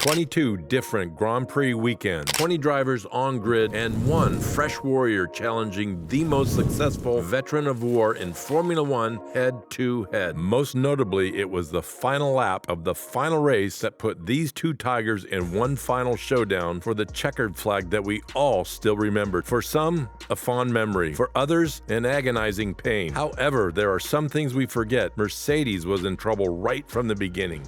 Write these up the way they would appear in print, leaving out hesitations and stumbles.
22 different Grand Prix weekends, 20 drivers on grid, and one fresh warrior challenging the most successful veteran of war in Formula One head-to-head. Most notably, it was the final lap of the final race that put these two tigers in one final showdown for the checkered flag that we all still remembered. For some, a fond memory. For others, an agonizing pain. However, there are some things we forget. Mercedes was in trouble right from the beginning.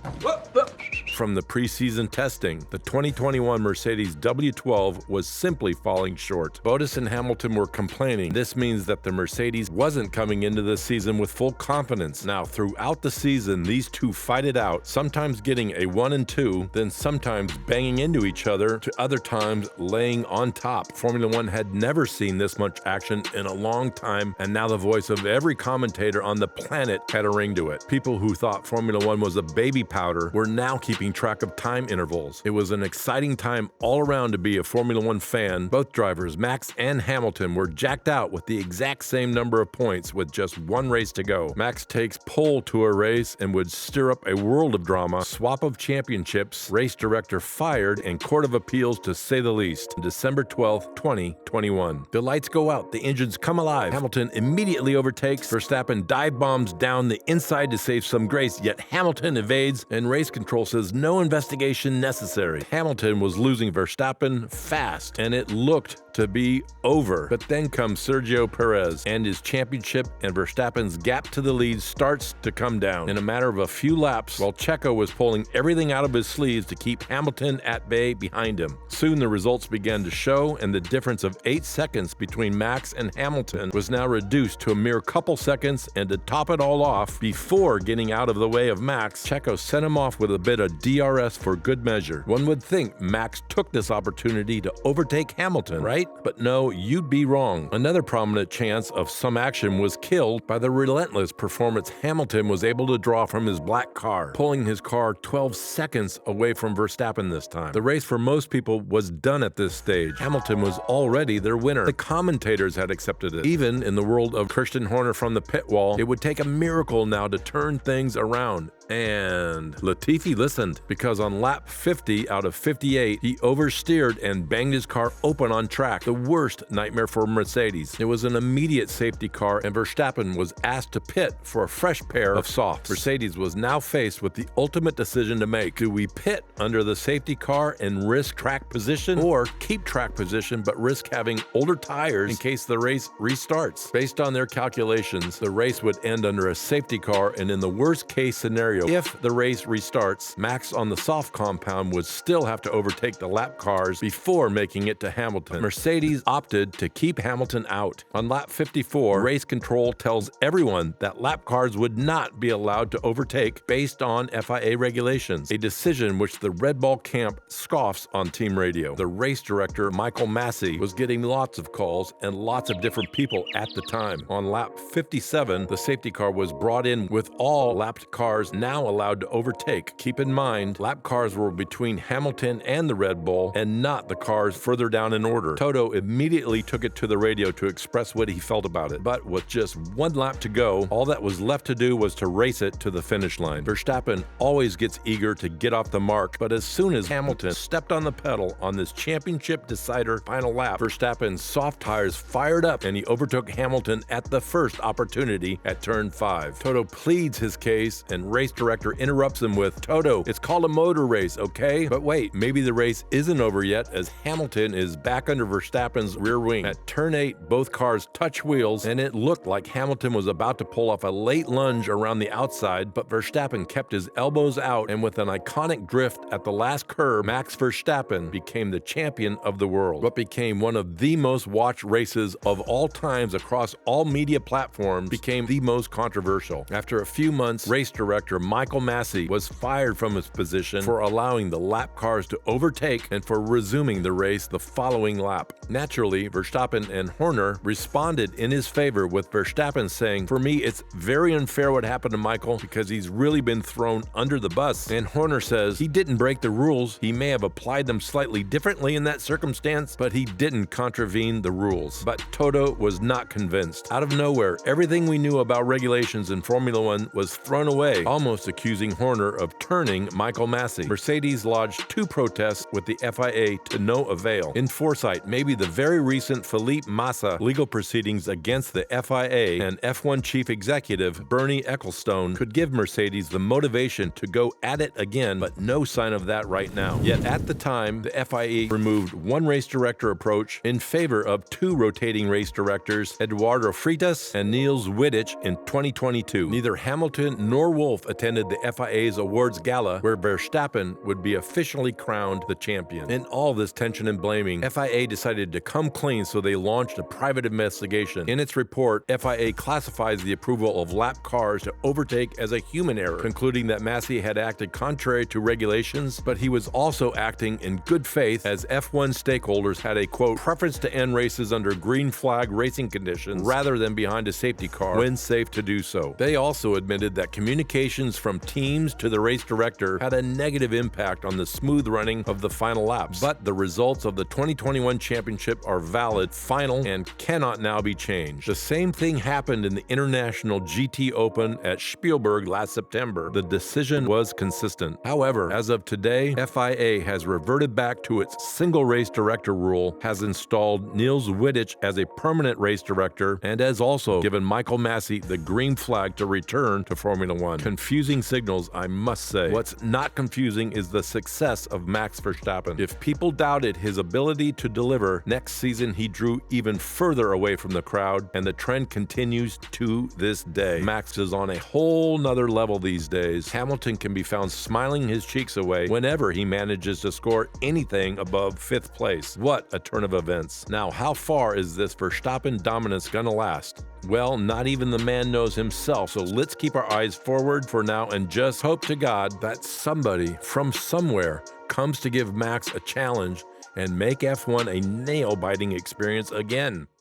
From the preseason testing, the 2021 Mercedes W12 was simply falling short. Bottas and Hamilton were complaining. This means that the Mercedes wasn't coming into the season with full confidence. Now, throughout the season, these two fight it out, sometimes getting a 1 and 2, then sometimes banging into each other, to other times laying on top. Formula One had never seen this much action in a long time, and now the voice of every commentator on the planet had a ring to it. People who thought Formula One was a baby powder were now keeping track of time intervals. It was an exciting time all around to be a Formula One fan. Both drivers, Max and Hamilton, were jacked out with the exact same number of points with just one race to go. Max takes pole to a race and would stir up a world of drama, swap of championships, race director fired, and court of appeals to say the least. December 12th, 2021. The lights go out, the engines come alive. Hamilton immediately overtakes. Verstappen dive bombs down the inside to save some grace, yet Hamilton evades, and race control says no investigation necessary. Hamilton was losing Verstappen fast, and it looked to be over. But then comes Sergio Perez, and his championship and Verstappen's gap to the lead starts to come down. In a matter of a few laps, while Checo was pulling everything out of his sleeves to keep Hamilton at bay behind him. Soon the results began to show, and the difference of 8 seconds between Max and Hamilton was now reduced to a mere couple seconds, and to top it all off, before getting out of the way of Max, Checo sent him off with a bit of DRS for good measure. One would think Max took this opportunity to overtake Hamilton, right? But no, you'd be wrong. Another prominent chance of some action was killed by the relentless performance Hamilton was able to draw from his black car, pulling his car 12 seconds away from Verstappen this time. The race for most people was done at this stage. Hamilton was already their winner. The commentators had accepted it. Even in the world of Christian Horner from the pit wall, it would take a miracle now to turn things around. And Latifi listened, because on lap 50 out of 58, he oversteered and banged his car open on track. The worst nightmare for Mercedes. It was an immediate safety car, and Verstappen was asked to pit for a fresh pair of softs. Mercedes was now faced with the ultimate decision to make. Do we pit under the safety car and risk track position, or keep track position but risk having older tires in case the race restarts? Based on their calculations, the race would end under a safety car, and in the worst case scenario, if the race restarts, Max on the soft compound would still have to overtake the lap cars before making it to Hamilton. Mercedes opted to keep Hamilton out. On lap 54, race control tells everyone that lap cars would not be allowed to overtake based on FIA regulations, a decision which the Red Bull camp scoffs on team radio. The race director, Michael Masi, was getting lots of calls and lots of different people at the time. On lap 57, the safety car was brought in with all lapped cars now allowed to overtake. Keep in mind, lap cars were between Hamilton and the Red Bull, and not the cars further down in order. Toto immediately took it to the radio to express what he felt about it. But with just one lap to go, all that was left to do was to race it to the finish line. Verstappen always gets eager to get off the mark, but as soon as Hamilton stepped on the pedal on this championship decider final lap, Verstappen's soft tires fired up, and he overtook Hamilton at the first opportunity at turn 5. Toto pleads his case, and race director interrupts him with, "Toto, it's called a motor race, okay?" But wait, maybe the race isn't over yet, as Hamilton is back under Verstappen's rear wing. At turn 8, both cars touch wheels, and it looked like Hamilton was about to pull off a late lunge around the outside, but Verstappen kept his elbows out, and with an iconic drift at the last curve, Max Verstappen became the champion of the world. What became one of the most watched races of all times across all media platforms became the most controversial. After a few months, race director Michael Masi was fired from his position for allowing the lap cars to overtake and for resuming the race the following lap. Naturally, Verstappen and Horner responded in his favor, with Verstappen saying, "For me, it's very unfair what happened to Michael because he's really been thrown under the bus." And Horner says he didn't break the rules. He may have applied them slightly differently in that circumstance, but he didn't contravene the rules. But Toto was not convinced. Out of nowhere, everything we knew about regulations in Formula One was thrown away, almost almost accusing Horner of turning Michael Masi. Mercedes lodged 2 protests with the FIA to no avail. In foresight, maybe the very recent Felipe Massa legal proceedings against the FIA and F1 chief executive Bernie Ecclestone could give Mercedes the motivation to go at it again, but no sign of that right now. Yet at the time, the FIA removed 1 race director approach in favor of 2 rotating race directors, Eduardo Freitas and Niels Wittich, in 2022. Neither Hamilton nor Wolff attended the FIA's awards gala, where Verstappen would be officially crowned the champion. In all this tension and blaming, FIA decided to come clean, so they launched a private investigation. In its report, FIA classifies the approval of lap cars to overtake as a human error, concluding that Masi had acted contrary to regulations, but he was also acting in good faith, as F1 stakeholders had a, quote, preference to end races under green flag racing conditions rather than behind a safety car when safe to do so. They also admitted that communications from teams to the race director had a negative impact on the smooth running of the final laps, but the results of the 2021 championship are valid, final, and cannot now be changed. The same thing happened in the International GT Open at Spielberg last September. The decision was consistent. However, as of today, FIA has reverted back to its single race director rule, has installed Niels Wittich as a permanent race director, and has also given Michael Masi the green flag to return to Formula One. Confusing signals, I must say. What's not confusing is the success of Max Verstappen. If people doubted his ability to deliver, next season he drew even further away from the crowd, and the trend continues to this day. Max is on a whole nother level these days. Hamilton can be found smiling his cheeks away whenever he manages to score anything above 5th place. What a turn of events. Now, how far is this Verstappen dominance gonna last? Well, not even the man knows himself, so let's keep our eyes forward for now and just hope to God that somebody from somewhere comes to give Max a challenge and make F1 a nail-biting experience again.